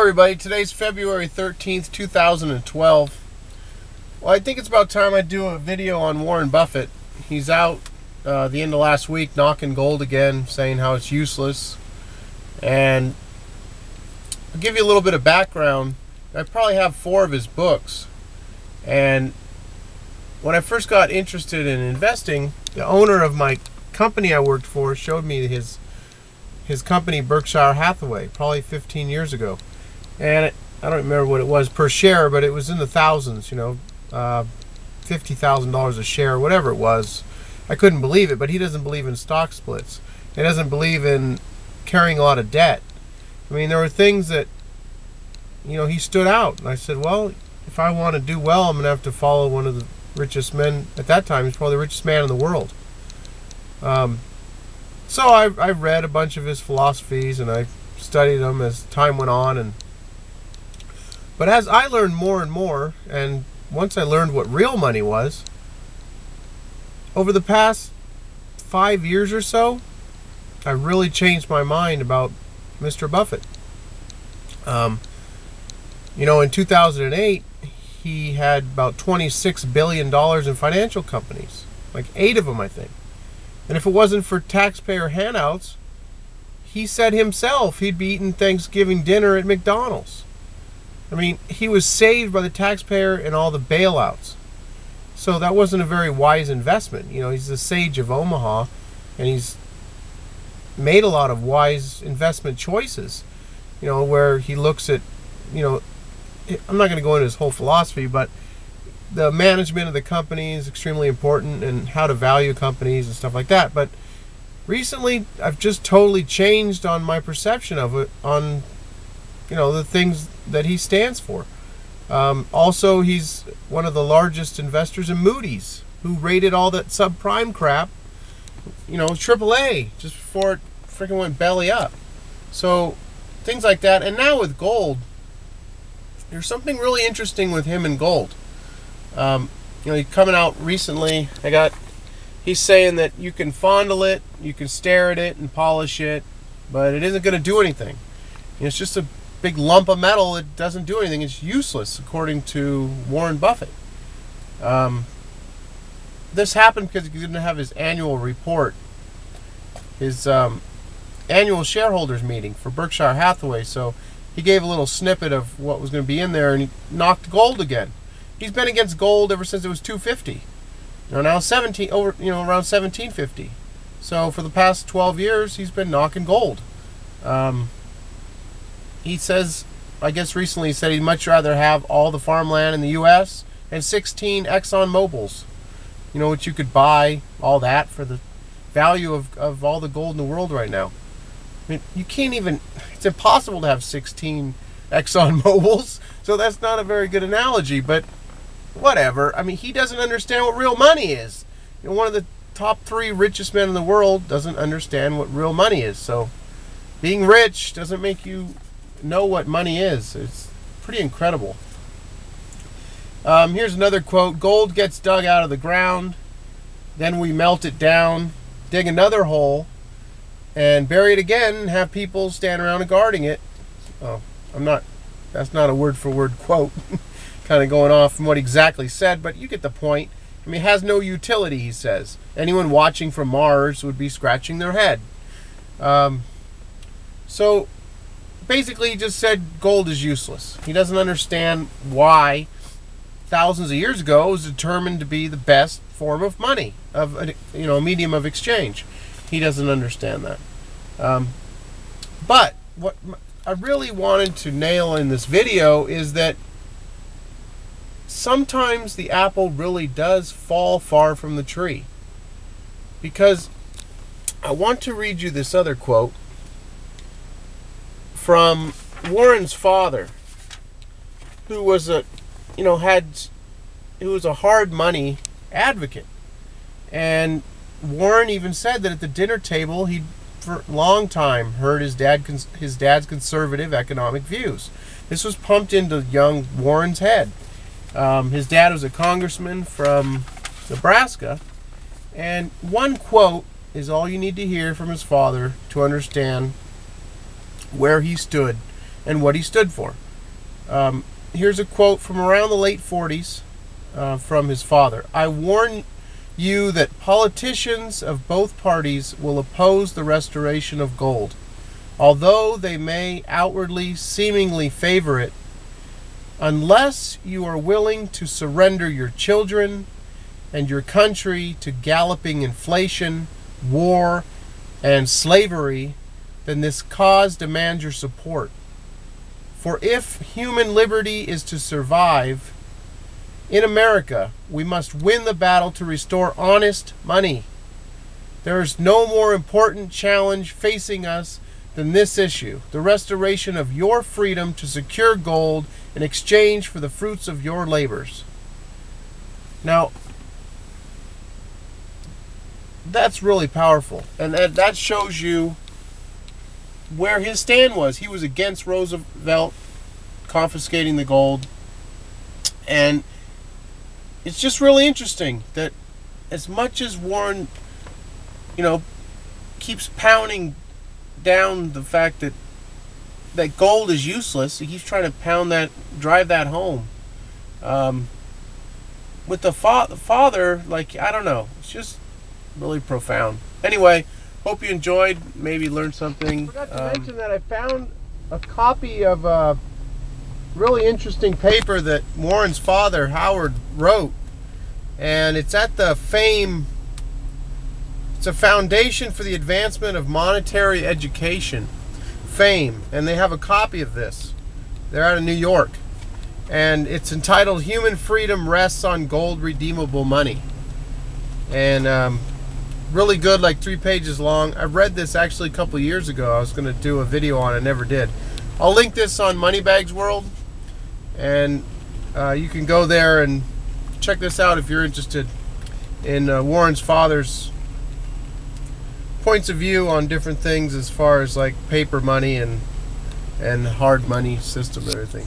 everybody, today's February 13th, 2012. Well, I think it's about time I do a video on Warren Buffett. He's out the end of last week knocking gold again, saying how it's useless. And I'll give you a little bit of background. I probably have 4 of his books. And when I first got interested in investing, the owner of my company I worked for showed me his company, Berkshire Hathaway, probably 15 years ago. And I don't remember what it was per share, but it was in the thousands, you know, $50,000 a share, whatever it was. I couldn't believe it, but he doesn't believe in stock splits. He doesn't believe in carrying a lot of debt. I mean, there were things that, you know, he stood out. And I said, well, if I want to do well, I'm going to have to follow one of the richest men. At that time, he's probably the richest man in the world. So I read a bunch of his philosophies and I studied them as time went on. But as I learned more and more, and once I learned what real money was, over the past 5 years or so, I really changed my mind about Mr. Buffett. You know, in 2008, he had about $26 billion in financial companies, like 8 of them, I think. And if it wasn't for taxpayer handouts, he said himself he'd be eating Thanksgiving dinner at McDonald's. I mean, he was saved by the taxpayer and all the bailouts. So that wasn't a very wise investment. You know, he's the sage of Omaha, and he's made a lot of wise investment choices, you know, where he looks at, you know, I'm not going to go into his whole philosophy, but the management of the company is extremely important and how to value companies and stuff like that. But recently, I've just totally changed on my perception of it, on, you know, the things that he stands for. Also, he's one of the largest investors in Moody's, who rated all that subprime crap, you know, AAA, just before it freaking went belly up. So, things like that. And now with gold, there's something really interesting with him and gold. You know, he's coming out recently. He's saying that you can fondle it, you can stare at it and polish it, but it isn't going to do anything. You know, it's just a big lump of metal. It doesn't do anything. It's useless, according to Warren Buffett. This happened because he didn't have his annual report, his annual shareholders meeting for Berkshire Hathaway. So he gave a little snippet of what was going to be in there, and he knocked gold again. He's been against gold ever since it was $250. You know, now around $17.50. So for the past 12 years, he's been knocking gold. He says, I guess recently he said he'd much rather have all the farmland in the U.S. and 16 Exxon Mobils. You know, which you could buy all that for the value of all the gold in the world right now. I mean, you can't even, it's impossible to have 16 Exxon Mobils. So that's not a very good analogy, but whatever. I mean, he doesn't understand what real money is. You know, one of the top 3 richest men in the world doesn't understand what real money is. So being rich doesn't make you know what money is. It's pretty incredible. Here's another quote. Gold gets dug out of the ground, then we melt it down, dig another hole, and bury it again, and have people stand around and guarding it. Oh, that's not a word-for-word quote. Kind of going off from what he exactly said, but you get the point. I mean, it has no utility, he says. Anyone watching from Mars would be scratching their head. So basically, he just said gold is useless. He doesn't understand why thousands of years ago it was determined to be the best form of money, of a, you know, a medium of exchange. He doesn't understand that. But what I really wanted to nail in this video is that sometimes the apple really does fall far from the tree. Because I want to read you this other quote from Warren's father, who was a, you know, who was a hard money advocate. And Warren even said that at the dinner table, he'd for a long time heard his dad's conservative economic views. This was pumped into young Warren's head. His dad was a congressman from Nebraska, and one quote is all you need to hear from his father to understand where he stood and what he stood for. Here's a quote from around the late 40s from his father. "I warn you that politicians of both parties will oppose the restoration of gold. Although they may outwardly seemingly favor it, unless you are willing to surrender your children and your country to galloping inflation, war, and slavery, then this cause demands your support. For if human liberty is to survive in America, we must win the battle to restore honest money. There is no more important challenge facing us than this issue, the restoration of your freedom to secure gold in exchange for the fruits of your labors." Now, that's really powerful, and that shows you where his stand was. He was against Roosevelt confiscating the gold, and it's just really interesting that as much as Warren, keeps pounding down the fact that gold is useless, he keeps trying to drive that home. With the father, I don't know, it's just really profound. Anyway, hope you enjoyed, maybe learned something. I forgot to mention that I found a copy of a really interesting paper that Warren's father, Howard, wrote, and it's at the it's a Foundation for the Advancement of Monetary Education, FAME, and they have a copy of this. They're out of New York, and it's entitled "Human Freedom Rests on Gold Redeemable Money," and really good, like 3 pages long. I read this actually a couple years ago. I was going to do a video on it, never did. I'll link this on Moneybags World, and you can go there and check this out if you're interested in Warren's father's points of view on different things as far as like paper money and hard money system and everything.